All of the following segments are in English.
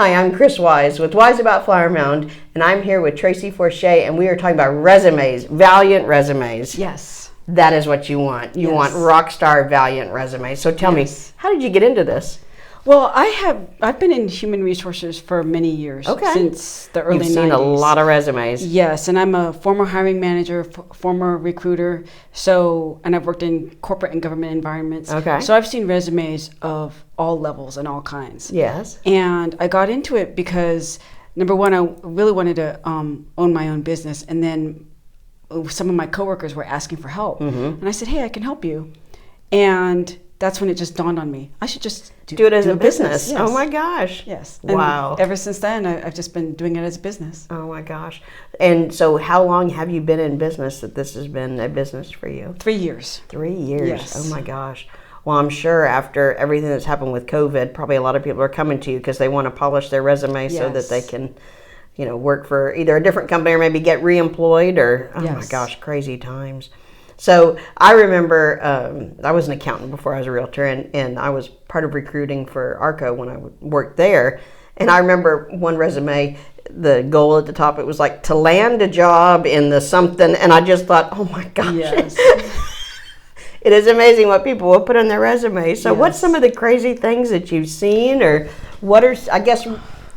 Hi, I'm Chris Wise with Wise About Flower Mound, and I'm here with Tracy Forsha, and we are talking about resumes, Valiant Resumes. Yes. That is what you want. You want rock star Valiant resumes. So tell me, how did you get into this? Well, I've been in human resources for many years, since the early 90s. You've seen a lot of resumes. Yes, and I'm a former hiring manager, former recruiter, and I've worked in corporate and government environments. Okay. So I've seen resumes of all levels and all kinds. Yes. And I got into it because, number one, I really wanted to own my own business, and then some of my coworkers were asking for help. And I said, hey, I can help you. And that's when it just dawned on me. I should just do it as a business. Yes. Oh my gosh. Yes. Wow. And ever since then, I've just been doing it as a business. Oh my gosh. And so how long have you been in business that this has been a business for you? 3 years. 3 years. Yes. Oh my gosh. Well, I'm sure after everything that's happened with COVID, probably a lot of people are coming to you because they want to polish their resume so that they can, work for either a different company or maybe get reemployed or, oh my gosh, crazy times. So I remember I was an accountant before I was a realtor, and I was part of recruiting for ARCO when I worked there. And I remember one resume, the goal at the top, it was like to land a job in the something. And I just thought, oh my gosh. Yes. It is amazing what people will put on their resume. So what's some of the crazy things that you've seen, or what are, I guess,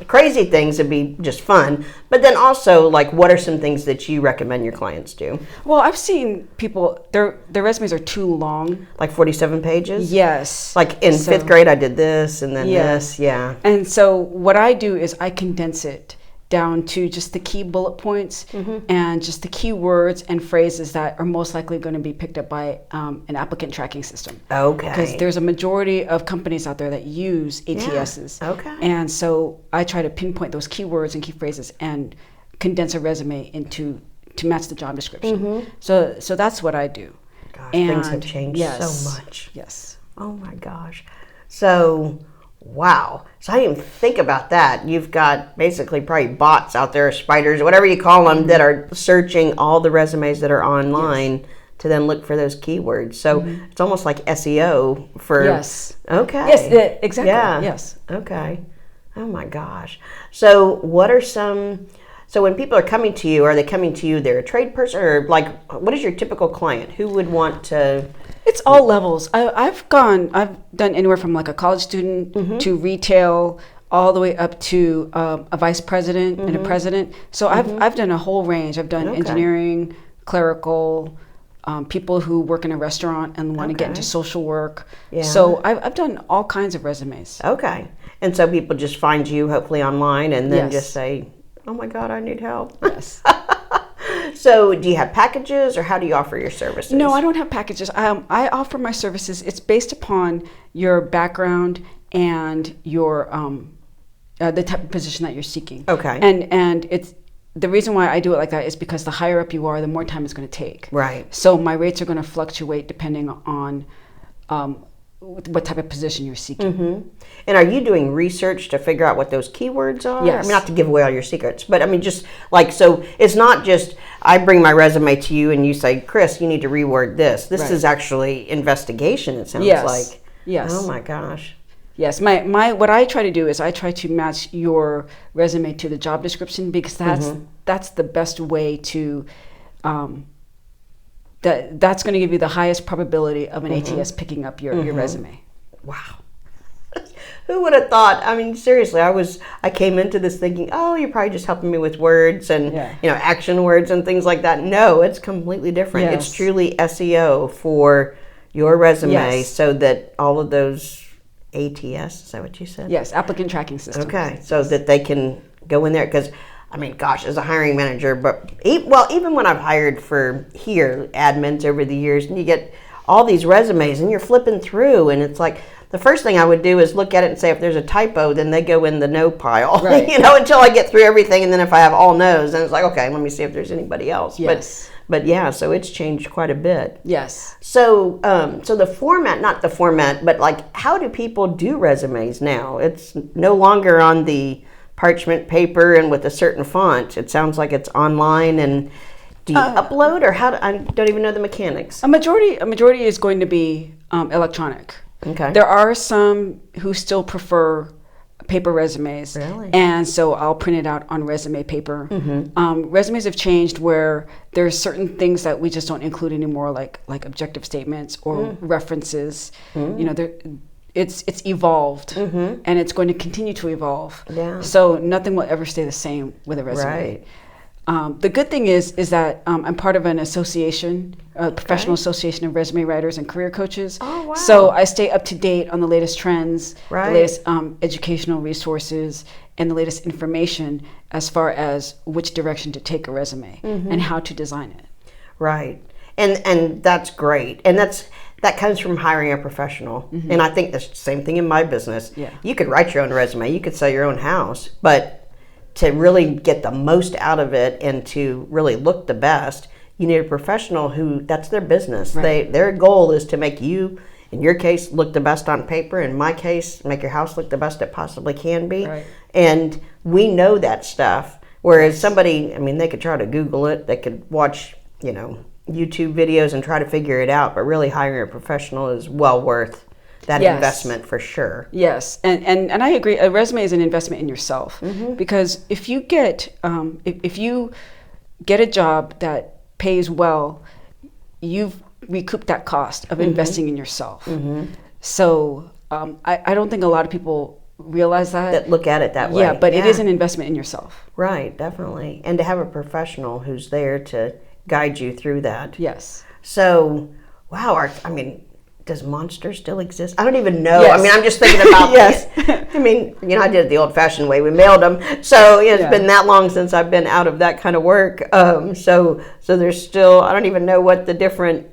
crazy things would be just fun, but then also, like, what are some things that you recommend your clients do? Well, I've seen people, their resumes are too long. Like 47 pages? Yes. Like in fifth grade, I did this and then this, And so what I do is I condense it down to just the key bullet points and just the key words and phrases that are most likely going to be picked up by an applicant tracking system. Okay. Because there's a majority of companies out there that use ATSs. Yeah. Okay. And so I try to pinpoint those key words and key phrases and condense a resume to match the job description. So that's what I do. Gosh, things have changed so much. Yes. Oh my gosh. So, wow. So I didn't even think about that. You've got basically probably bots out there, spiders, whatever you call them, that are searching all the resumes that are online to then look for those keywords. So it's almost like SEO for... Yes. Okay. Yes, exactly. Yeah. Yes. Okay. Oh my gosh. So what are some... So when people are coming to you, are they coming to you, they're a trade person, or like, what is your typical client? Who would want to... It's all levels. I've done anywhere from like a college student to retail, all the way up to a vice president and a president. So I've done a whole range. I've done engineering, clerical, people who work in a restaurant and want to get into social work. Yeah. So I've done all kinds of resumes. Okay. And so people just find you hopefully online and then just say, oh my God, I need help. Yes. So do you have packages, or how do you offer your services? No, I don't have packages. I offer my services. It's based upon your background and your the type of position that you're seeking. Okay. And it's the reason why I do it like that is because the higher up you are, the more time it's going to take. Right. So my rates are going to fluctuate depending on what type of position you're seeking. And are you doing research to figure out what those keywords are? Yes. I mean, not to give away all your secrets, but I mean, just like, so it's not just I bring my resume to you and you say, Chris, you need to reword this. This is actually investigation, it sounds like. Yes. Oh my gosh. Yes, my what I try to do is I try to match your resume to the job description, because that's the best way to that's going to give you the highest probability of an ATS picking up your resume. Wow. Who would have thought? I mean, seriously, I came into this thinking, oh, you're probably just helping me with words and action words and things like that. No, it's completely different. It's truly SEO for your resume, so that all of those ATS, is that what you said? Yes, applicant tracking system. Okay, so that they can go in there, because I mean, gosh, as a hiring manager, but even when I've hired for admins over the years, and you get all these resumes and you're flipping through, and it's like, the first thing I would do is look at it and say, if there's a typo, then they go in the no pile, until I get through everything. And then if I have all no's, then it's like, okay, let me see if there's anybody else. Yes. But yeah, so it's changed quite a bit. Yes. So, so the format, not the format, but like, how do people do resumes now? It's no longer on the parchment paper and with a certain font. It sounds like it's online. And do you upload, or I don't even know the mechanics. A majority is going to be electronic. Okay. There are some who still prefer paper resumes. Really? And so I'll print it out on resume paper. Resumes have changed where there's certain things that we just don't include anymore, like objective statements or references. You know, it's evolved, and it's going to continue to evolve. Yeah. So nothing will ever stay the same with a resume. Right. The good thing is that I'm part of an association, a professional association of resume writers and career coaches. Oh, wow. So I stay up to date on the latest trends, Right. the latest educational resources, and the latest information as far as which direction to take a resume and how to design it. Right. And that's great. And that comes from hiring a professional. And I think that's the same thing in my business. Yeah. You could write your own resume, you could sell your own house, but to really get the most out of it and to really look the best, you need a professional who, that's their business. Right. Their goal is to make you, in your case, look the best on paper. In my case, make your house look the best it possibly can be. Right. And we know that stuff. Whereas somebody, I mean, they could try to Google it, they could watch, YouTube videos and try to figure it out, but really hiring a professional is well worth that investment for sure. Yes, and I agree. A resume is an investment in yourself because if you get if you get a job that pays well, you've recouped that cost of investing in yourself. So I don't think a lot of people realize that look at it that way. Yeah, but it is an investment in yourself. Right, definitely. And to have a professional who's there to guide you through that. Yes. So, wow, does Monster still exist? I don't even know. Yes. I mean, I'm just thinking about yes. I mean, I did it the old-fashioned way. We mailed them. So, it's been that long since I've been out of that kind of work. So there's still, I don't even know what the different,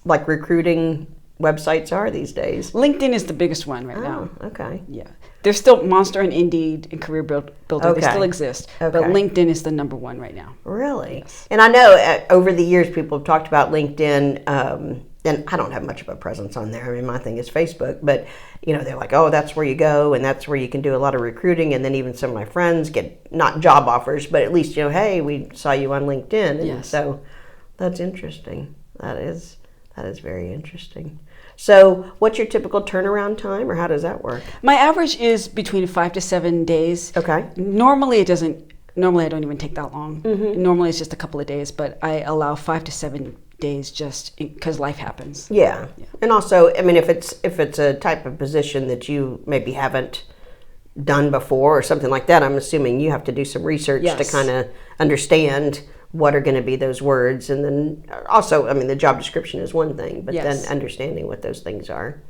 recruiting websites are these days. LinkedIn is the biggest one right now. Okay. Yeah. There's still Monster and Indeed and Career Builder. Okay. They still exist. Okay. But LinkedIn is the number one right now. Really? Yes. And I know over the years people have talked about LinkedIn, and I don't have much of a presence on there. I mean, my thing is Facebook, but they're like, oh, that's where you go, and that's where you can do a lot of recruiting. And then even some of my friends get not job offers, but at least hey, we saw you on LinkedIn, and yes. So that's interesting. That is very interesting. So, what's your typical turnaround time, or how does that work? My average is between 5 to 7 days. Okay. Normally I don't even take that long. Normally it's just a couple of days, but I allow 5 to 7 days just because life happens. Yeah. And also, I mean, if it's a type of position that you maybe haven't done before or something like that, I'm assuming you have to do some research to kind of understand what are going to be those words. And then also, I mean, the job description is one thing, but then understanding what those things are.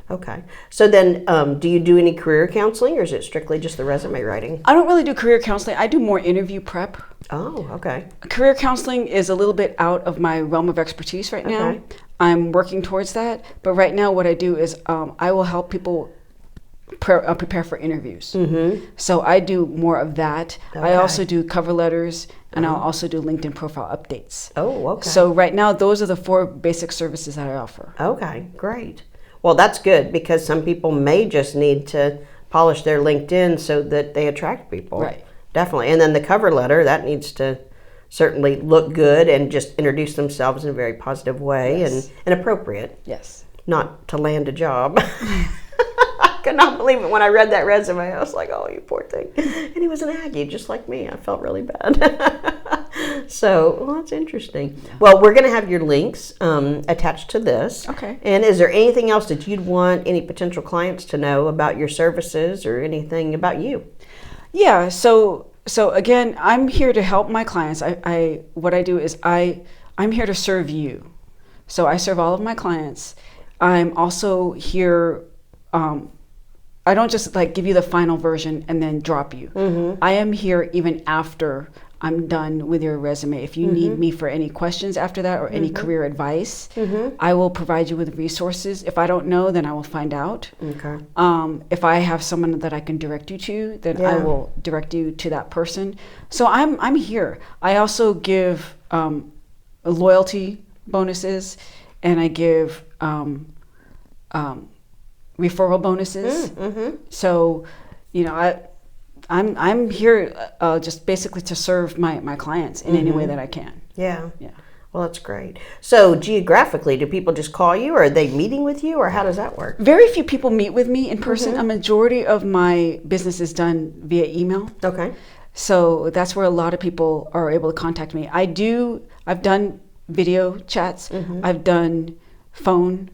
Okay. So then do you do any career counseling, or is it strictly just the resume writing? I don't really do career counseling. I do more interview prep. Oh, okay. Career counseling is a little bit out of my realm of expertise right now. Okay. I'm working towards that. But right now what I do is I will help people prepare for interviews. So I do more of that. Okay. I also do cover letters, and I'll also do LinkedIn profile updates. Oh, okay. So right now those are the 4 basic services that I offer. Okay, great. Well, that's good, because some people may just need to polish their LinkedIn so that they attract people. Right. Definitely. And then the cover letter, that needs to certainly look good and just introduce themselves in a very positive way and appropriate. Yes. Not to land a job. I could not believe it when I read that resume. I was like, oh, you poor thing. And he was an Aggie, just like me. I felt really bad. So, well, that's interesting. Yeah. Well, we're going to have your links attached to this. Okay. And is there anything else that you'd want any potential clients to know about your services or anything about you? Yeah. So again, I'm here to help my clients. What I do is I'm here to serve you. So I serve all of my clients. I'm also here. I don't just give you the final version and then drop you. I am here even after I'm done with your resume. If you need me for any questions after that or any career advice, I will provide you with resources. If I don't know, then I will find out. Okay. If I have someone that I can direct you to, then I will direct you to that person. So I'm here. I also give loyalty bonuses, and I give referral bonuses. So, I'm here just basically to serve my clients in any way that I can. Yeah. Well, that's great. So geographically, do people just call you, or are they meeting with you, or how does that work? Very few people meet with me in person. A majority of my business is done via email. Okay. So that's where a lot of people are able to contact me. I've done video chats. I've done phone.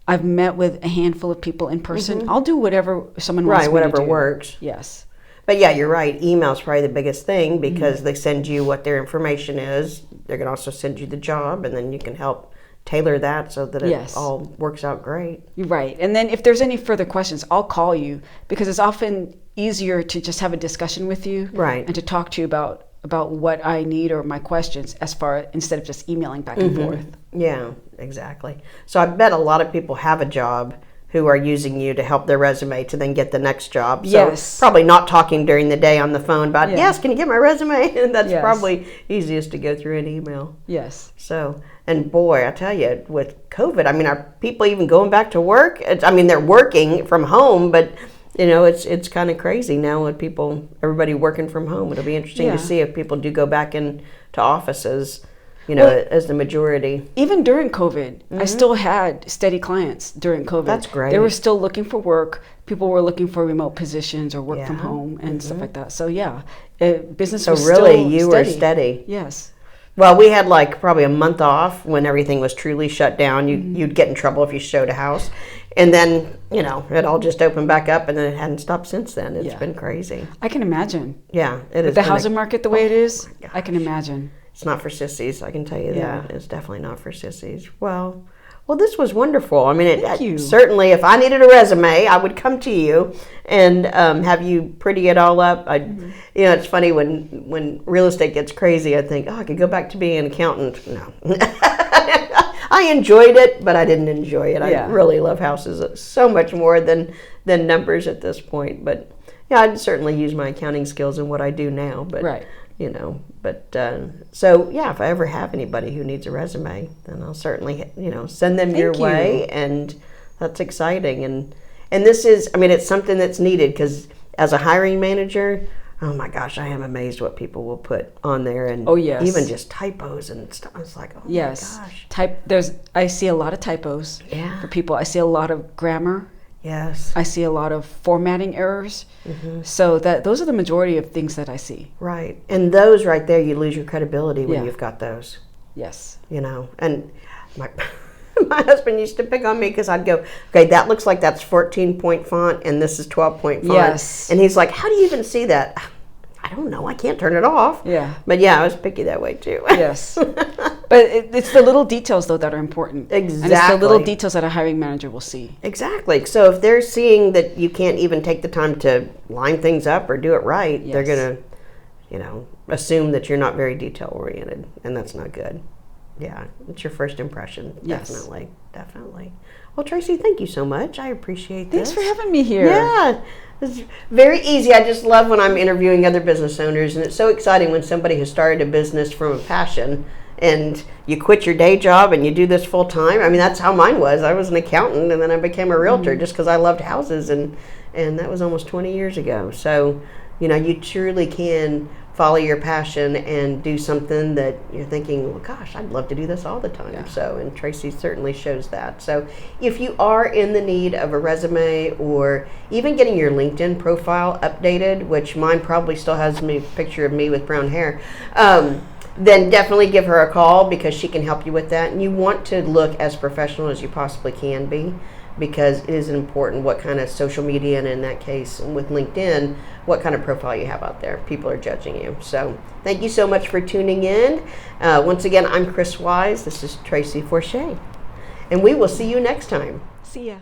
I've met with a handful of people in person. I'll do whatever someone wants me to do. Right, whatever works. Yes. But yeah, you're right. Email's probably the biggest thing because they send you what their information is. They're going to also send you the job, and then you can help tailor that so that it all works out great. Right. And then if there's any further questions, I'll call you because it's often easier to just have a discussion with you and to talk to you about what I need or my questions instead of just emailing back and forth. Yeah, exactly. So I bet a lot of people have a job who are using you to help their resume to then get the next job. So probably not talking during the day on the phone about, yes, can you get my resume? And that's probably easiest to go through an email. Yes. So, and boy, I tell you, with COVID, I mean, are people even going back to work? They're working from home, but it's kind of crazy now with everybody working from home. It'll be interesting to see if people do go back into offices, as the majority. Even during COVID, I still had steady clients during COVID. That's great. They were still looking for work. People were looking for remote positions or work from home and stuff like that. So business was really, still steady. You were steady. Yes. Well, we had probably a month off when everything was truly shut down. You'd get in trouble if you showed a house. And then, it all just opened back up, and then it hadn't stopped since then. It's been crazy. I can imagine. Yeah, it is. The housing market the way it is, I can imagine. It's not for sissies, I can tell you that. It's definitely not for sissies. Well, this was wonderful. I mean, Thank you. Certainly, if I needed a resume, I would come to you and have you pretty it all up. It's funny when real estate gets crazy, I think, I could go back to being an accountant. No. I enjoyed it, but I didn't enjoy it. I really love houses so much more than numbers at this point. But I'd certainly use my accounting skills in what I do now. But if I ever have anybody who needs a resume, then I'll certainly send them your way, and that's exciting. And this is, it's something that's needed because as a hiring manager, oh my gosh, I am amazed what people will put on there, and even just typos and stuff. It's like, oh my gosh. I see a lot of typos for people. I see a lot of grammar. Yes. I see a lot of formatting errors. So those are the majority of things that I see. Right. And those right there, you lose your credibility when you've got those. Yes. And my husband used to pick on me because I'd go, okay, that looks like that's 14-point font and this is 12-point font. Yes. And he's like, how do you even see that? I don't know. I can't turn it off. Yeah. But I was picky that way too. Yes. But it's the little details, though, that are important. Exactly. And it's the little details that a hiring manager will see. Exactly. So if they're seeing that you can't even take the time to line things up or do it right, they're going to, assume that you're not very detail-oriented, and that's not good. Yeah, it's your first impression. Yes. Definitely. Well, Tracy, thank you so much. I appreciate this. Thanks for having me here. Yeah. It's very easy. I just love when I'm interviewing other business owners, and it's so exciting when somebody has started a business from a passion and you quit your day job and you do this full time. That's how mine was. I was an accountant, and then I became a realtor just because I loved houses, and that was almost 20 years ago. So, you truly can follow your passion and do something that you're thinking, well, gosh, I'd love to do this all the time. Yeah. So, and Tracy certainly shows that. So if you are in the need of a resume or even getting your LinkedIn profile updated, which mine probably still has a picture of me with brown hair, then definitely give her a call because she can help you with that. And you want to look as professional as you possibly can be, because it is important what kind of social media, and in that case with LinkedIn, what kind of profile you have out there. People are judging you. So thank you so much for tuning in. Once again, I'm Chris Wise. This is Tracy Forsha. And we will see you next time. See ya.